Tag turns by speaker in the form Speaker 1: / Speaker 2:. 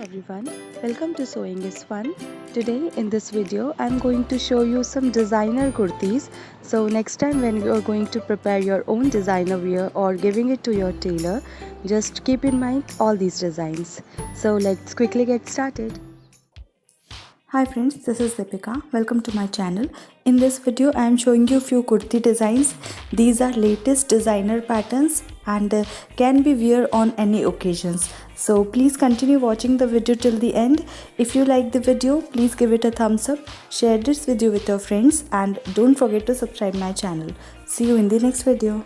Speaker 1: everyone, welcome to Sewing is Fun. Today in this video I'm going to show you some designer kurtis. So next time when you are going to prepare your own designer wear or giving it to your tailor, just keep in mind all these designs. So let's quickly get started.
Speaker 2: Hi friends, this is Deepika. Welcome to my channel. In this video I am showing you few kurti designs. These are latest designer patterns and can be wear on any occasions. So please continue watching the video till the end. If you like the video, please give it a thumbs up, share this video with your friends and don't forget to subscribe my channel. See you in the next video.